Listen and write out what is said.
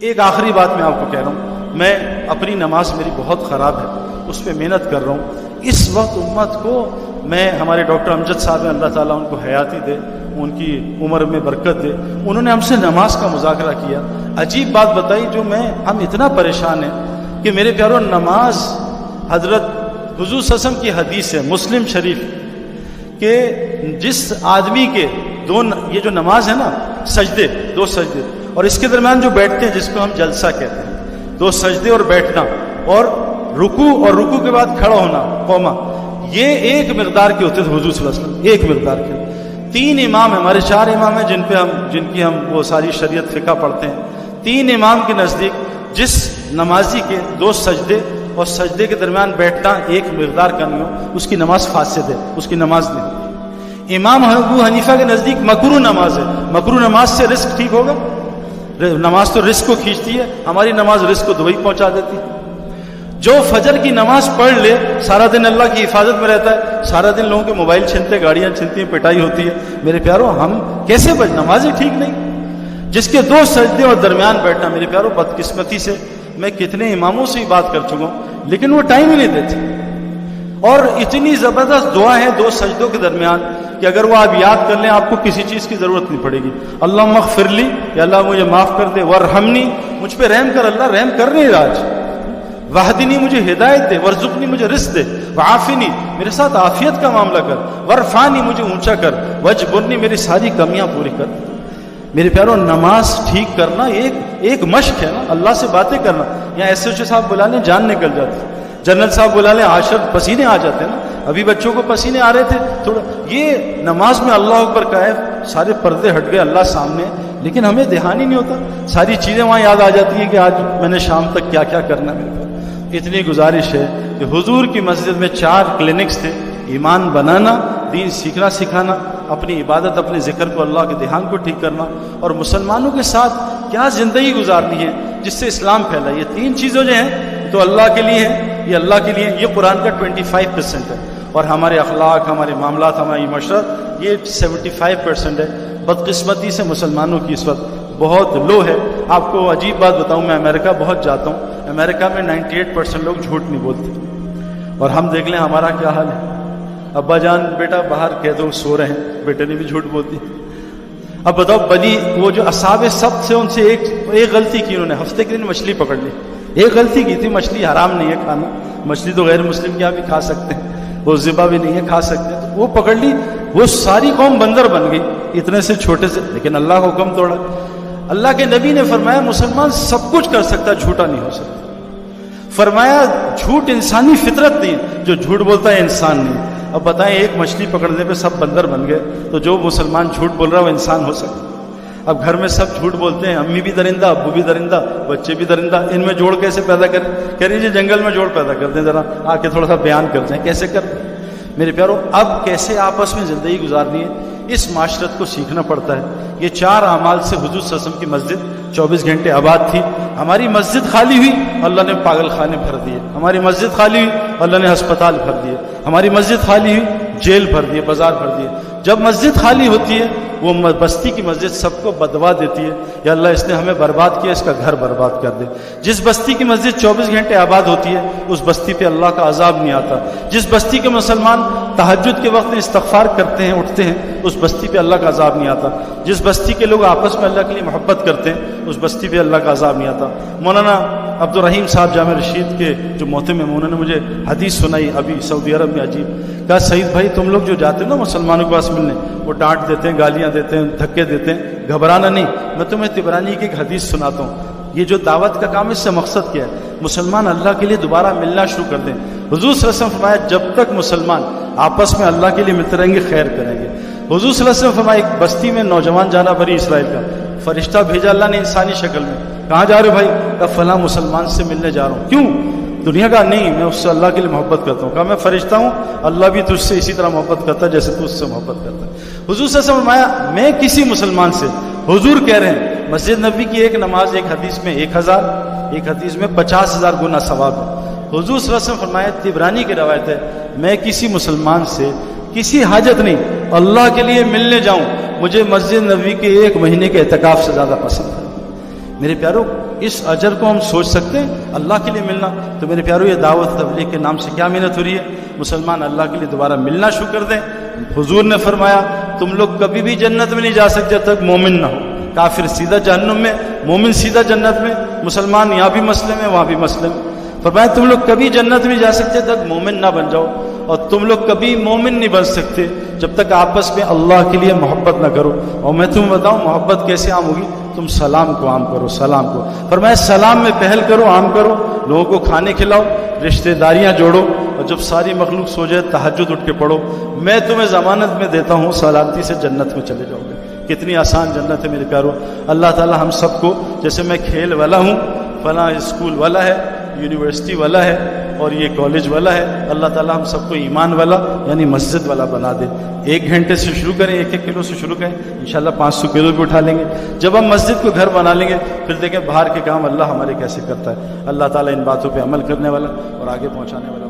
ایک آخری بات میں آپ کو کہہ رہا ہوں، میں اپنی نماز میری بہت خراب ہے، اس پہ محنت کر رہا ہوں۔ اس وقت امت کو میں، ہمارے ڈاکٹر امجد صاحب ہیں، اللہ تعالیٰ ان کو حیاتی دے، ان کی عمر میں برکت دے، انہوں نے ہم سے نماز کا مذاکرہ کیا، عجیب بات بتائی جو ہم اتنا پریشان ہیں کہ میرے پیارو، نماز حضرت حضور صلی اللہ علیہ وسلم کی حدیث ہے مسلم شریف کہ جس آدمی کے یہ جو نماز ہے نا، سجدے، 2 سجدے، اور اس کے درمیان جو بیٹھتے ہیں جس کو ہم جلسہ کہتے ہیں، 2 سجدے اور بیٹھنا، اور رکوع کے بعد کھڑا ہونا، قوما، یہ ایک مقدار کے ہوتے تھے حضور صلی اللہ علیہ وسلم، ایک مقدار کے۔ 3 امام ہیں ہمارے، 4 امام ہیں جن کی ہم وہ ساری شریعت فقہ پڑھتے ہیں۔ 3 امام کے نزدیک جس نمازی کے 2 سجدے اور سجدے کے درمیان بیٹھنا ایک مقدار کا نہیں ہو، اس کی نماز فاسد ہے، اس کی نماز نہیں۔ امام ابو حنیفہ کے نزدیک مکروہ نماز ہے، مکروہ نماز سے رزق ٹھیک ہوگا؟ نماز تو رزق کو کھینچتی ہے، ہماری نماز رزق کو دبئی پہنچا دیتی ہے۔ جو فجر کی نماز پڑھ لے سارا دن اللہ کی حفاظت میں رہتا ہے، سارا دن لوگوں کے موبائل چھنتے، گاڑیاں چھنتی ہیں، پٹائی ہوتی ہے، میرے پیارو ہم کیسے نمازیں ٹھیک نہیں؟ جس کے 2 سجدے اور درمیان بیٹھنا، میرے پیارو بدقسمتی سے میں کتنے اماموں سے ہی بات کر چکا ہوں، لیکن وہ ٹائم ہی نہیں دیتے، اور اتنی زبردست دعا ہے 2 سجدوں کے درمیان کہ اگر وہ آپ یاد کر لیں آپ کو کسی چیز کی ضرورت نہیں پڑے گی۔ اللہم اغفر لی، یا اللہ مجھے معاف کر دے، ورحمنی، مجھ پہ رحم کر، اللہ رحم کر نہیں رہا آج، وحدنی، مجھے ہدایت دے، ورزقنی، مجھے رزق دے، وعافنی، میرے ساتھ عافیت کا معاملہ کر، ورفانی، مجھے اونچا کر، وجبرنی، میری ساری کمیاں پوری کر۔ میرے پیارو، نماز ٹھیک کرنا ایک مشق ہے نا، اللہ سے باتیں کرنا۔ یہاں ایس ایچ او صاحب بلا لیں جان نکل جاتی، جنرل صاحب بلا لیں عاشر پسینے آ جاتے ہیں نا، ابھی بچوں کو پسینے آ رہے تھے تھوڑا۔ یہ نماز میں اللہ اکبر کا ہے، سارے پردے ہٹ گئے، اللہ سامنے، لیکن ہمیں دھیان ہی نہیں ہوتا، ساری چیزیں وہاں یاد آ جاتی ہیں کہ آج میں نے شام تک کیا کیا کرنا ہے۔ اتنی گزارش ہے کہ حضور کی مسجد میں 4 کلینکس تھے، ایمان بنانا، دین سیکھنا سکھانا، اپنی عبادت، اپنے ذکر کو، اللہ کے دھیان کو ٹھیک کرنا، اور مسلمانوں کے ساتھ کیا زندگی گزارنی ہے جس سے اسلام پھیلا۔ یہ 3 چیزیں جو ہیں تو اللہ کے لیے ہیں، یہ اللہ کے لیے، یہ قرآن کا 25% ہے، اور ہمارے اخلاق، ہمارے معاملات، ہماری معاشرت، یہ 75% ہے۔ بدقسمتی سے مسلمانوں کی اس وقت بہت لو ہے۔ آپ کو عجیب بات بتاؤں، میں امریکہ بہت جاتا ہوں، امریکہ میں 98% لوگ جھوٹ نہیں بولتے، اور ہم دیکھ لیں ہمارا کیا حال ہے۔ ابا جان بیٹا باہر کہہ دو سو رہے ہیں، بیٹے نے بھی جھوٹ بول دی۔ اب بتاؤ، بنی وہ جو اصحاب سبت سے، ان سے ایک غلطی کی، انہوں نے ہفتے کے دن مچھلی پکڑ لی، ایک غلطی کی تھی، مچھلی حرام نہیں ہے کھانا، مچھلی تو غیر مسلم کے یہاں بھی کھا سکتے ہیں، وہ ذبح بھی نہیں ہے، کھا سکتے ہیں، تو وہ پکڑ لی، وہ ساری قوم بندر بن گئی اتنے سے چھوٹے سے، لیکن اللہ کا حکم توڑا۔ اللہ کے نبی نے فرمایا مسلمان سب کچھ کر سکتا، جھوٹا نہیں ہو سکتا۔ فرمایا جھوٹ انسانی فطرت نہیں، جو جھوٹ بولتا ہے انسان نہیں۔ اب بتائیں، ایک مچھلی پکڑنے پہ سب بندر بن گئے، تو جو مسلمان جھوٹ بول رہا ہے وہ انسان ہو سکتا؟ اب گھر میں سب جھوٹ بولتے ہیں، امی بھی درندہ، ابو بھی درندہ، بچے بھی درندہ، ان میں جوڑ کیسے پیدا کریں؟ کہہ رہی جی جنگل میں جوڑ پیدا کر دیں، ذرا آ کے تھوڑا سا بیان کر دیں کیسے کر دیں۔ میرے پیارو، اب کیسے آپس میں زندگی گزارنی ہے، اس معاشرت کو سیکھنا پڑتا ہے۔ یہ 4 اعمال سے حضور صلی اللہ علیہ وسلم کی مسجد 24 گھنٹے آباد تھی۔ ہماری مسجد خالی ہوئی، اللہ نے پاگل خانے بھر دیے۔ ہماری مسجد خالی ہوئی، اللہ نے ہسپتال بھر دیے۔ ہماری مسجد خالی ہوئی، جیل بھر دیے، بازار بھر دیے۔ جب مسجد خالی ہوتی ہے، وہ بستی کی مسجد سب کو بدوا دیتی ہے، یا اللہ اس نے ہمیں برباد کیا، اس کا گھر برباد کر دے۔ جس بستی کی مسجد 24 گھنٹے آباد ہوتی ہے، اس بستی پہ اللہ کا عذاب نہیں آتا۔ جس بستی کے مسلمان تہجد کے وقت میں استغفار کرتے ہیں، اٹھتے ہیں، اس بستی پہ اللہ کا عذاب نہیں آتا۔ جس بستی کے لوگ آپس میں اللہ کے لیے محبت کرتے ہیں، اس بستی پہ اللہ کا عذاب نہیں آتا۔ مولانا عبدالرحیم صاحب جامع رشید کے جو محتمم ہیں، انہوں نے مجھے حدیث سنائی ابھی سعودی عرب میں، عجیب، کہا سعید بھائی تم لوگ جو جاتے ہو نا مسلمانوں کے پاس ملنے، وہ ڈانٹ دیتے ہیں، گالیاں دیتے ہیں، دھکے دیتے ہیں، گھبرانا نہیں، میں تمہیں طبرانی کی ایک حدیث سناتا ہوں۔ یہ جو دعوت کا کام، اس سے مقصد کیا ہے؟ مسلمان اللہ کے لیے دوبارہ ملنا شروع کر دیں۔ حضور صلی اللہ علیہ وسلم فرمایا جب تک مسلمان آپس میں اللہ کے لیے ملتے رہیں گے، خیر کریں گے۔ حضور صلی اللہ علیہ وسلم فرمایا ایک بستی میں نوجوان جانا بنی اسرائیل کا، فرشتہ بھیجا اللہ نے انسانی شکل میں، کہاں جا رہے ہو بھائی؟ کہا فلاں مسلمان سے ملنے جا رہا ہوں۔ کیوں؟ دنیا کا نہیں، میں اس سے اللہ کے لیے محبت کرتا ہوں۔ کہا میں فرشتہ ہوں، اللہ بھی تجھ سے اسی طرح محبت کرتا ہے جیسے تو اس سے محبت کرتا ہے۔ حضور صلی اللہ علیہ وسلم فرمایا میں کسی مسلمان سے، حضور کہہ رہے ہیں مسجد نبوی کی ایک نماز ایک حدیث میں 1000، ایک حدیث میں 50,000 گنا ثواب ہے۔ حضور صلی اللہ علیہ وسلم فرمایا، طبرانی کی روایت ہے، میں کسی مسلمان سے کسی حاجت نہیں، اللہ کے لیے ملنے جاؤں، مجھے مسجد نبوی کے 1 مہینے کے اعتکاف سے زیادہ پسند ہے۔ میرے پیارو اس اجر کو ہم سوچ سکتے ہیں اللہ کے لیے ملنا؟ تو میرے پیارو یہ دعوت تبلیغ کے نام سے کیا محنت ہو رہی ہے؟ مسلمان اللہ کے لیے دوبارہ ملنا شروع کر دیں۔ حضور نے فرمایا تم لوگ کبھی بھی جنت میں نہیں جا سکتے جب تک مومن نہ ہو، کافر سیدھا جہنم میں، مومن سیدھا جنت میں، مسلمان یہاں بھی مسلم ہے وہاں بھی مسلم۔ فرمایا تم لوگ کبھی جنت میں جا سکتے تک مومن نہ بن جاؤ، اور تم لوگ کبھی مومن نہیں بن سکتے جب تک آپس میں اللہ کے لیے محبت نہ کرو۔ اور میں تمہیں بتاؤں محبت کیسے عام ہوگی؟ تم سلام کو عام کرو، سلام کو۔ فرمایا سلام میں پہل کرو، عام کرو، لوگوں کو کھانے کھلاؤ، رشتہ داریاں جوڑو، اور جب ساری مخلوق سو جائے تہجد اٹھ کے پڑھو، میں تمہیں ضمانت میں دیتا ہوں سلامتی سے جنت میں چلے جاؤ گے۔ کتنی آسان جنت ہے میرے پیارو۔ اللہ تعالی ہم سب کو، جیسے میں کھیل والا ہوں، فلاں اسکول والا ہے، یونیورسٹی والا ہے، اور یہ کالج والا ہے، اللہ تعالی ہم سب کو ایمان والا یعنی مسجد والا بنا دے۔ 1 گھنٹے سے شروع کریں، 1-1 کلو سے شروع کریں، انشاءاللہ 500 کلو بھی اٹھا لیں گے۔ جب ہم مسجد کو گھر بنا لیں گے پھر دیکھیں باہر کے کام اللہ ہمارے کیسے کرتا ہے۔ اللہ تعالیٰ ان باتوں پہ عمل کرنے والا اور آگے پہنچانے والا